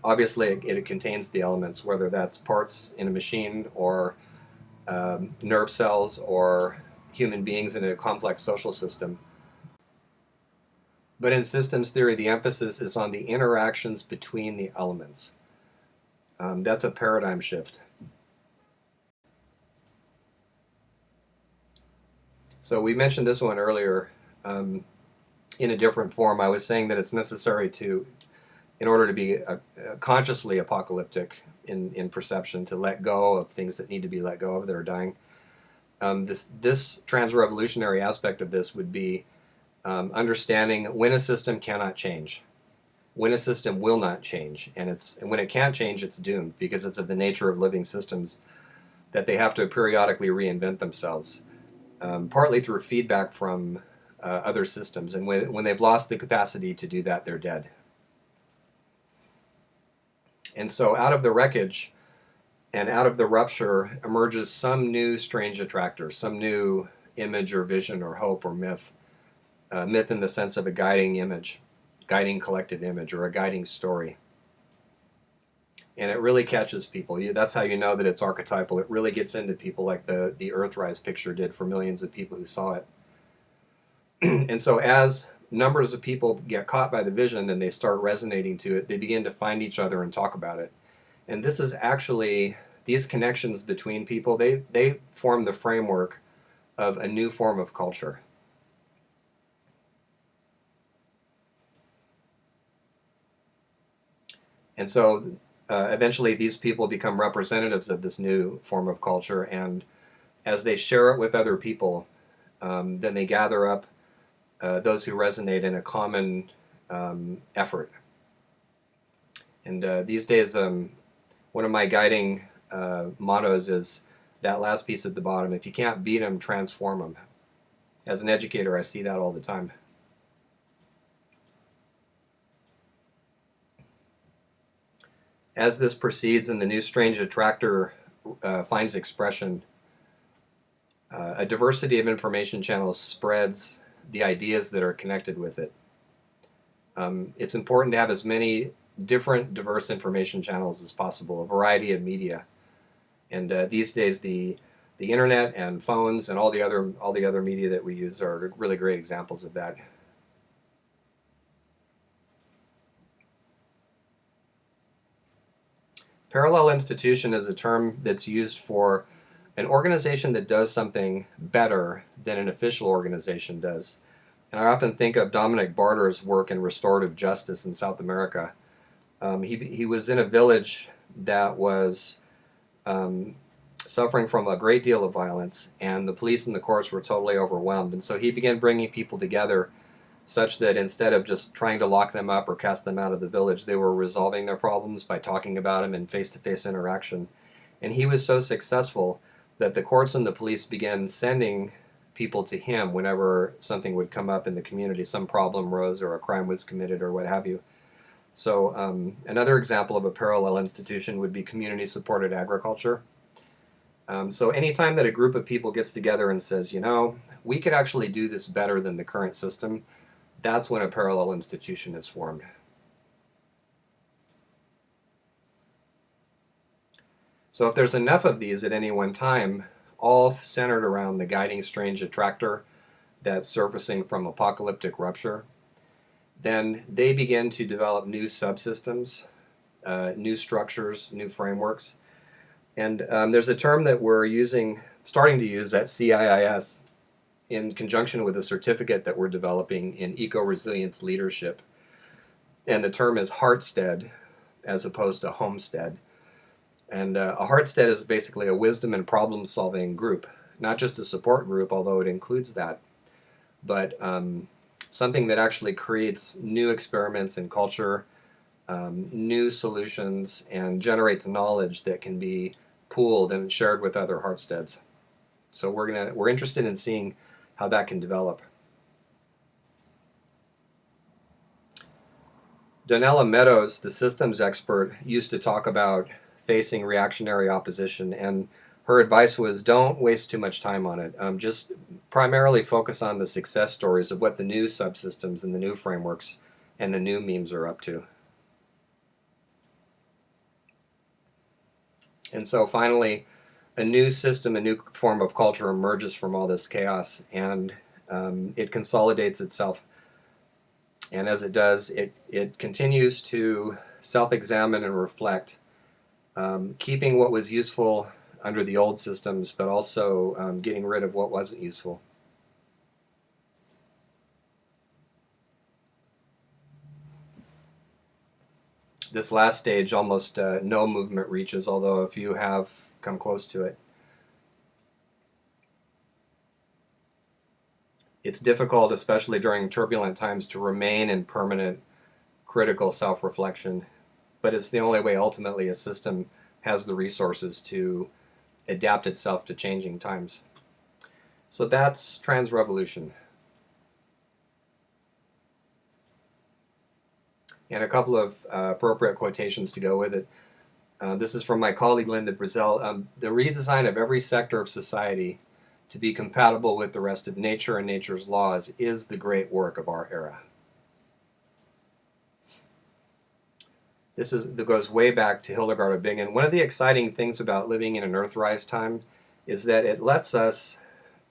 Speaker 1: Obviously, it contains the elements, whether that's parts in a machine or nerve cells or human beings in a complex social system. But in systems theory, the emphasis is on the interactions between the elements. That's a paradigm shift. So we mentioned this one earlier in a different form. I was saying that it's necessary to, in order to be consciously apocalyptic in perception, to let go of things that need to be let go of that are dying. This trans-revolutionary aspect of this would be understanding when a system cannot change, when a system will not change, and when it can't change, it's doomed, because it's of the nature of living systems that they have to periodically reinvent themselves, partly through feedback from other systems, and when they've lost the capacity to do that, they're dead. And so out of the wreckage and out of the rupture emerges some new strange attractor, some new image or vision or hope or myth. Myth in the sense of a guiding image, guiding collective image, or a guiding story. And it really catches people. That's how you know that it's archetypal. It really gets into people, like the Earthrise picture did for millions of people who saw it. And so as numbers of people get caught by the vision and they start resonating to it, they begin to find each other and talk about it. And this is actually, these connections between people, they form the framework of a new form of culture. And so eventually these people become representatives of this new form of culture, and as they share it with other people, then they gather up those who resonate in a common effort. And these days, one of my guiding mottos is that last piece at the bottom: if you can't beat them, transform them. As an educator, I see that all the time. As this proceeds and the new strange attractor finds expression, a diversity of information channels spreads the ideas that are connected with it. It's important to have as many different diverse information channels as possible, a variety of media. And these days the internet and phones and all the other media that we use are really great examples of that. Parallel institution is a term that's used for an organization that does something better than an official organization does. And I often think of Dominic Barter's work in restorative justice in South America. He was in a village that was suffering from a great deal of violence, and the police and the courts were totally overwhelmed. And so he began bringing people together such that instead of just trying to lock them up or cast them out of the village, they were resolving their problems by talking about them in face-to-face interaction. And he was so successful that the courts and the police began sending people to him whenever something would come up in the community, some problem rose or a crime was committed or what have you. So another example of a parallel institution would be community-supported agriculture. So anytime that a group of people gets together and says, you know, we could actually do this better than the current system, that's when a parallel institution is formed. So if there's enough of these at any one time, all centered around the guiding strange attractor that's surfacing from apocalyptic rupture, then they begin to develop new subsystems, new structures, new frameworks. And there's a term that we're starting to use at CIIS in conjunction with a certificate that we're developing in eco-resilience leadership. And the term is heartstead as opposed to homestead. And a heartstead is basically a wisdom and problem-solving group, not just a support group, although it includes that, but something that actually creates new experiments in culture, new solutions, and generates knowledge that can be pooled and shared with other heartsteads. So we're interested in seeing how that can develop. Donella Meadows, the systems expert, used to talk about facing reactionary opposition, and her advice was don't waste too much time on it. Just primarily focus on the success stories of what the new subsystems and the new frameworks and the new memes are up to. And so finally, a new system, a new form of culture emerges from all this chaos, and it consolidates itself. And as it does, it continues to self-examine and reflect, keeping what was useful under the old systems, but also getting rid of what wasn't useful. This last stage, almost no movement reaches, although a few have come close to it. It's difficult, especially during turbulent times, to remain in permanent critical self-reflection, but it's the only way ultimately a system has the resources to adapt itself to changing times. So that's trans-revolution. And a couple of appropriate quotations to go with it. This is from my colleague Linda Brazel. The redesign of every sector of society to be compatible with the rest of nature and nature's laws is the great work of our era. That goes way back to Hildegard of Bingen. One of the exciting things about living in an Earthrise time is that it lets us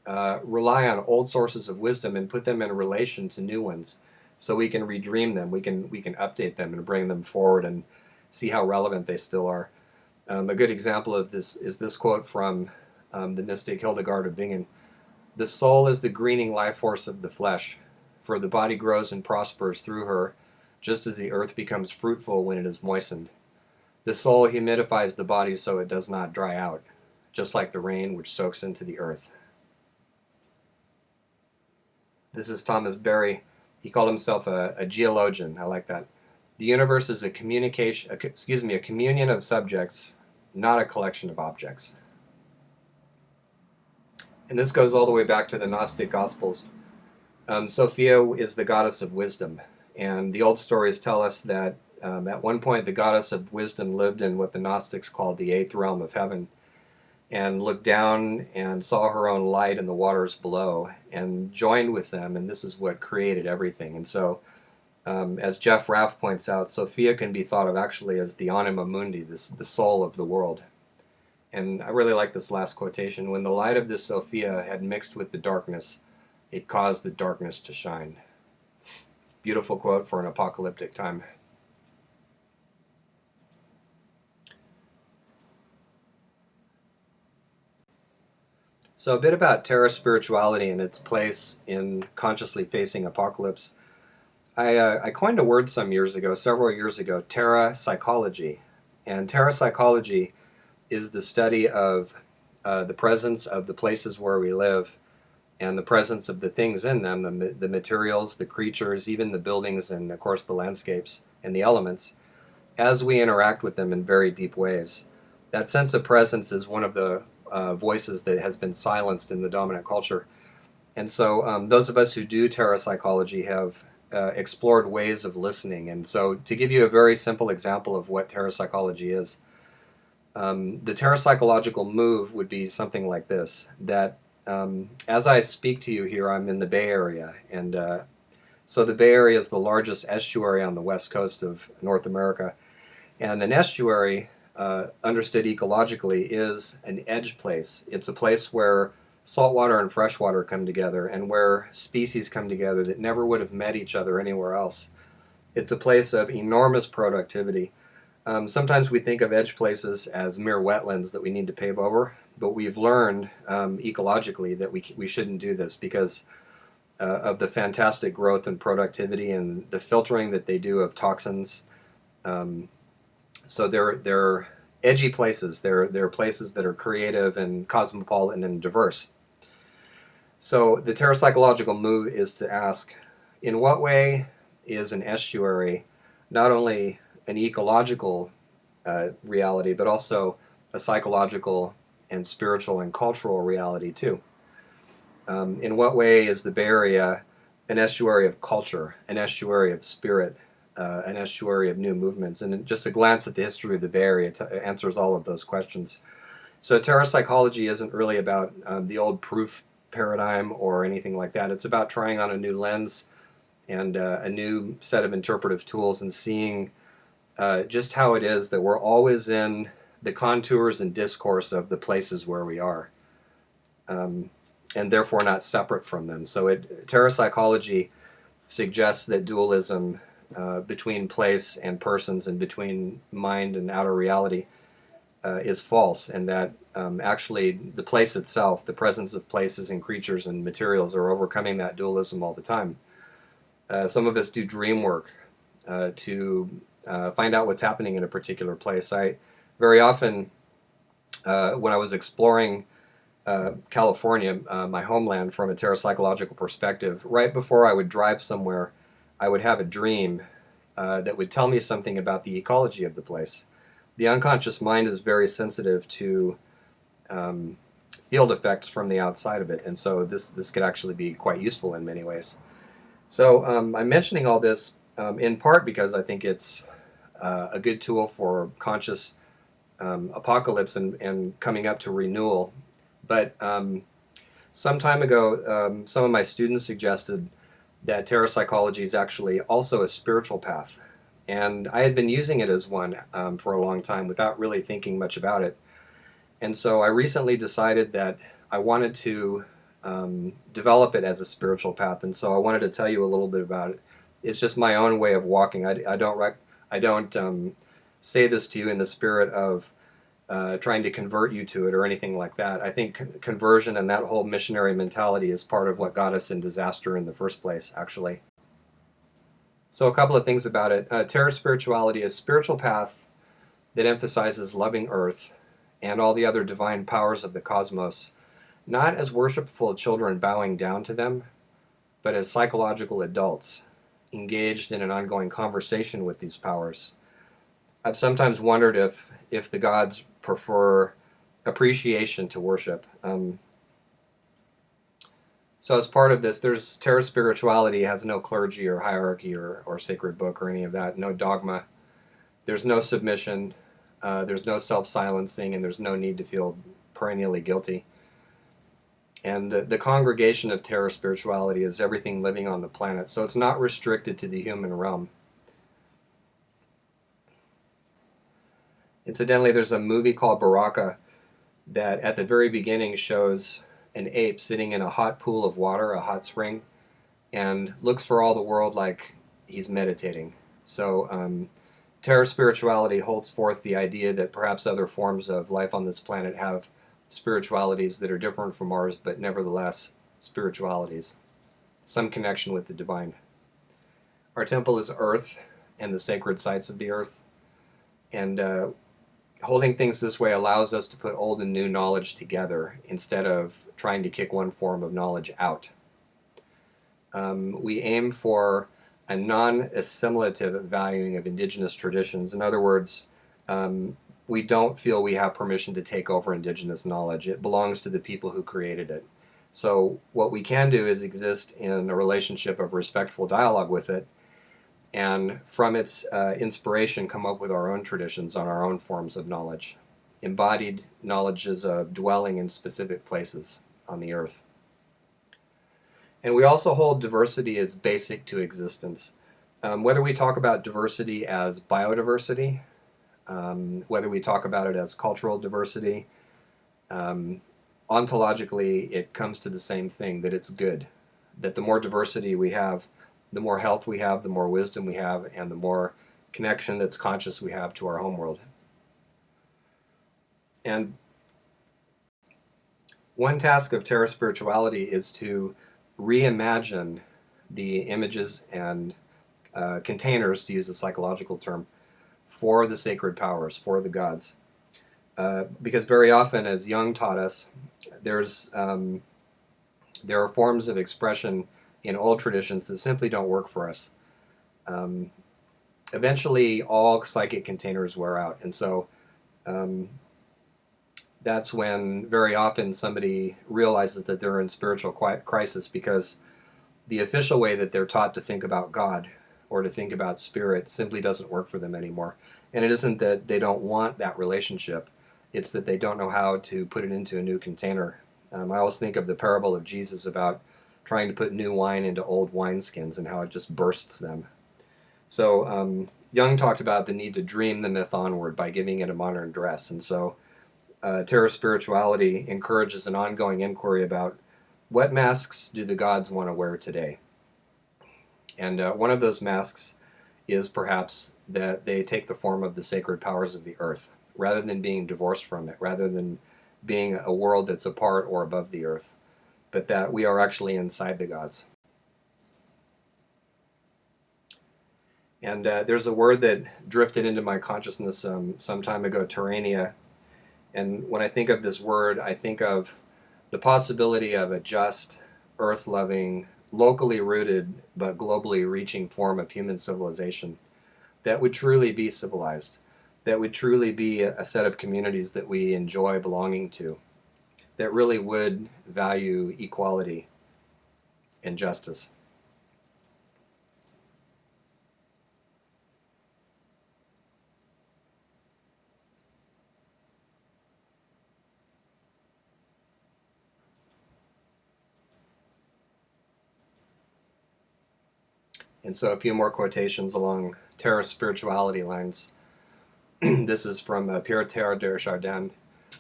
Speaker 1: rely on old sources of wisdom and put them in relation to new ones, so we can redream them, we can update them and bring them forward and see how relevant they still are. A good example of this is this quote from the mystic Hildegard of Bingen. "The soul is the greening life force of the flesh, for the body grows and prospers through her, just as the earth becomes fruitful when it is moistened. The soul humidifies the body so it does not dry out, just like the rain which soaks into the earth." This is Thomas Berry. He called himself a geologian. I like that. "The universe is a communion of subjects, not a collection of objects." And this goes all the way back to the Gnostic Gospels. Sophia is the goddess of wisdom, and the old stories tell us that at one point the goddess of wisdom lived in what the Gnostics called the eighth realm of heaven, and looked down and saw her own light in the waters below and joined with them, and this is what created everything. And so, as Jeff Raff points out, Sophia can be thought of actually as the anima mundi, the soul of the world. And I really like this last quotation. "When the light of this Sophia had mixed with the darkness, it caused the darkness to shine." Beautiful quote for an apocalyptic time. So a bit about Terra spirituality and its place in consciously facing apocalypse. I coined a word several years ago, Terra Psychology. And Terra Psychology is the study of the presence of the places where we live, and the presence of the things in them, the materials, the creatures, even the buildings, and of course the landscapes and the elements, as we interact with them in very deep ways. That sense of presence is one of the voices that has been silenced in the dominant culture. And so those of us who do Terra Psychology have explored ways of listening. And so to give you a very simple example of what Terra Psychology is, the Terra Psychological move would be something like this, that as I speak to you here, I'm in the Bay Area. And so the Bay Area is the largest estuary on the west coast of North America. And an estuary, understood ecologically, is an edge place. It's a place where saltwater and freshwater come together, and where species come together that never would have met each other anywhere else. It's a place of enormous productivity. Sometimes we think of edge places as mere wetlands that we need to pave over, but we've learned ecologically that we shouldn't do this because of the fantastic growth and productivity and the filtering that they do of toxins. So they're edgy places. They're places that are creative and cosmopolitan and diverse. So the Terra Psychological move is to ask, in what way is an estuary not only an ecological reality, but also a psychological and spiritual and cultural reality too? In what way is the Bay Area an estuary of culture, an estuary of spirit, an estuary of new movements? And just a glance at the history of the Bay Area answers all of those questions. So Terra Psychology isn't really about the old proof paradigm or anything like that. It's about trying on a new lens and a new set of interpretive tools and seeing just how it is that we're always in the contours and discourse of the places where we are, and therefore not separate from them. So Terra Psychology suggests that dualism between place and persons and between mind and outer reality is false, and that actually the place itself, the presence of places and creatures and materials, are overcoming that dualism all the time. Some of us do dream work to find out what's happening in a particular place. I very often, when I was exploring California, my homeland, from a Terra Psychological perspective, right before I would drive somewhere, I would have a dream that would tell me something about the ecology of the place. The unconscious mind is very sensitive to field effects from the outside of it, and so this could actually be quite useful in many ways. So I'm mentioning all this in part because I think it's a good tool for conscious apocalypse and coming up to renewal. But some time ago, some of my students suggested that Terra Psychology is actually also a spiritual path. And I had been using it as one for a long time without really thinking much about it. And so I recently decided that I wanted to develop it as a spiritual path. And so I wanted to tell you a little bit about it. It's just my own way of walking. I don't say this to you in the spirit of trying to convert you to it or anything like that. I think conversion and that whole missionary mentality is part of what got us in disaster in the first place, actually. So a couple of things about it. Terra Spirituality is a spiritual path that emphasizes loving Earth and all the other divine powers of the cosmos, not as worshipful children bowing down to them, but as psychological adults engaged in an ongoing conversation with these powers. I've sometimes wondered if the gods prefer appreciation to worship. So as part of this, Terra Spirituality has no clergy or hierarchy or sacred book or any of that, no dogma. There's no submission, there's no self-silencing, and there's no need to feel perennially guilty. And the congregation of Terra Spirituality is everything living on the planet, so it's not restricted to the human realm. Incidentally, there's a movie called Baraka that at the very beginning shows an ape sitting in a hot pool of water, a hot spring, and looks for all the world like he's meditating. So Terra Spirituality holds forth the idea that perhaps other forms of life on this planet have spiritualities that are different from ours, but nevertheless spiritualities, some connection with the divine. Our temple is Earth and the sacred sites of the Earth, and Holding things this way allows us to put old and new knowledge together instead of trying to kick one form of knowledge out. We aim for a non-assimilative valuing of indigenous traditions. In other words, we don't feel we have permission to take over indigenous knowledge. It belongs to the people who created it. So what we can do is exist in a relationship of respectful dialogue with it, and from its inspiration come up with our own traditions on our own forms of knowledge, embodied knowledges of dwelling in specific places on the earth. And we also hold diversity as basic to existence. Whether we talk about diversity as biodiversity, whether we talk about it as cultural diversity, ontologically it comes to the same thing, that it's good. That the more diversity we have, the more health we have, the more wisdom we have, and the more connection that's conscious we have to our homeworld. And one task of Terra spirituality is to reimagine the images and containers, to use a psychological term, for the sacred powers, for the gods. Because very often, as Jung taught us, there are forms of expression in old traditions that simply don't work for us. Eventually, all psychic containers wear out, and so that's when very often somebody realizes that they're in spiritual crisis, because the official way that they're taught to think about God or to think about spirit simply doesn't work for them anymore. And it isn't that they don't want that relationship, it's that they don't know how to put it into a new container. I always think of the parable of Jesus about trying to put new wine into old wineskins and how it just bursts them. So Jung talked about the need to dream the myth onward by giving it a modern dress. And so Terra spirituality encourages an ongoing inquiry about what masks do the gods want to wear today. And one of those masks is perhaps that they take the form of the sacred powers of the earth, rather than being divorced from it, rather than being a world that's apart or above the earth, but that we are actually inside the gods. And there's a word that drifted into my consciousness some time ago, Terrania. And when I think of this word, I think of the possibility of a just, earth-loving, locally rooted, but globally reaching form of human civilization that would truly be civilized, that would truly be a set of communities that we enjoy belonging to, that really would value equality and justice. And so a few more quotations along Terra spirituality lines. This is from Pierre de Chardin.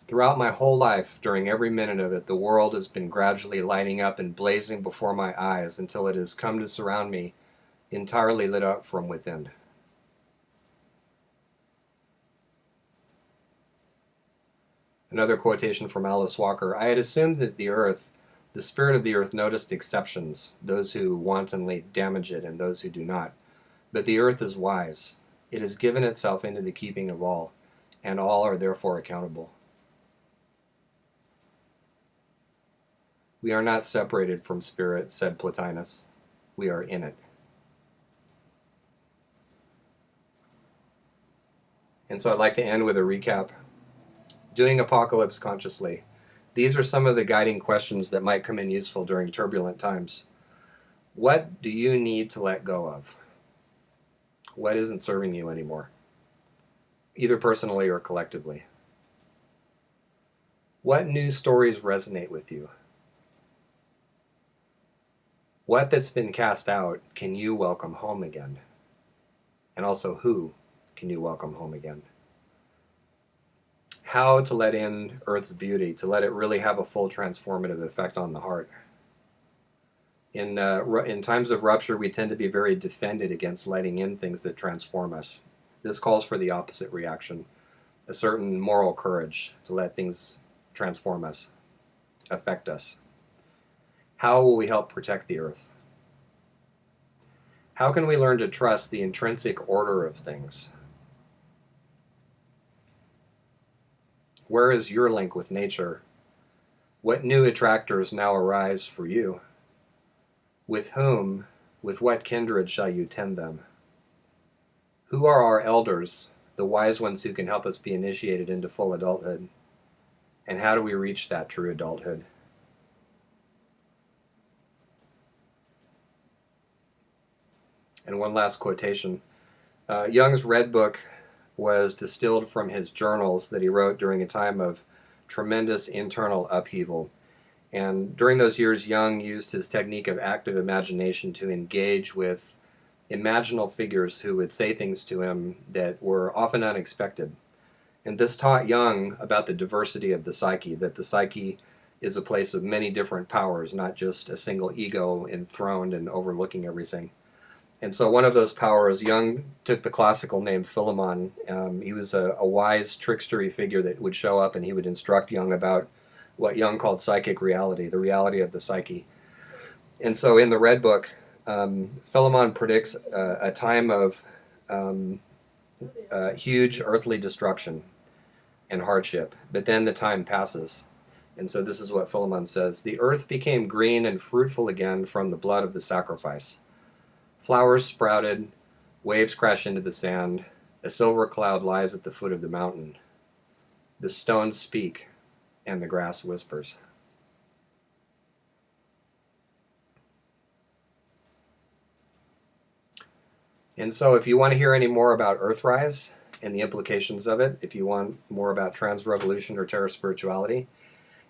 Speaker 1: Throughout my whole life, during every minute of it, the world has been gradually lighting up and blazing before my eyes until it has come to surround me, entirely lit up from within. Another quotation from Alice Walker. I had assumed that the spirit of the earth noticed exceptions, those who wantonly damage it and those who do not. But the earth is wise. It has given itself into the keeping of all, and all are therefore accountable. We are not separated from spirit, said Plotinus. We are in it. And so I'd like to end with a recap. Doing Apocalypse consciously. These are some of the guiding questions that might come in useful during turbulent times. What do you need to let go of? What isn't serving you anymore? Either personally or collectively. What new stories resonate with you? What that's been cast out can you welcome home again? And also, who can you welcome home again? How to let in Earth's beauty, to let it really have a full transformative effect on the heart. In times of rupture, we tend to be very defended against letting in things that transform us. This calls for the opposite reaction, a certain moral courage to let things transform us, affect us. How will we help protect the earth? How can we learn to trust the intrinsic order of things? Where is your link with nature? What new attractors now arise for you? With whom, with what kindred shall you tend them? Who are our elders, the wise ones who can help us be initiated into full adulthood? And how do we reach that true adulthood? And one last quotation. Jung's Red Book was distilled from his journals that he wrote during a time of tremendous internal upheaval. And during those years, Jung used his technique of active imagination to engage with imaginal figures who would say things to him that were often unexpected. And this taught Jung about the diversity of the psyche, that the psyche is a place of many different powers, not just a single ego enthroned and overlooking everything. And so one of those powers, Jung took the classical name Philemon. He was a wise, trickstery figure that would show up and he would instruct Jung about what Jung called psychic reality, the reality of the psyche. And so in the Red Book, Philemon predicts a time of huge earthly destruction and hardship, but then the time passes. And so this is what Philemon says: the earth became green and fruitful again from the blood of the sacrifice. Flowers sprouted, waves crash into the sand, a silver cloud lies at the foot of the mountain. The stones speak, and the grass whispers. And so if you want to hear any more about Earthrise and the implications of it, if you want more about trans-revolution or Terra spirituality,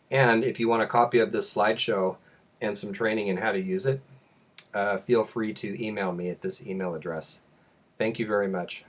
Speaker 1: and if you want a copy of this slideshow and some training in how to use it, feel free to email me at this email address. Thank you very much.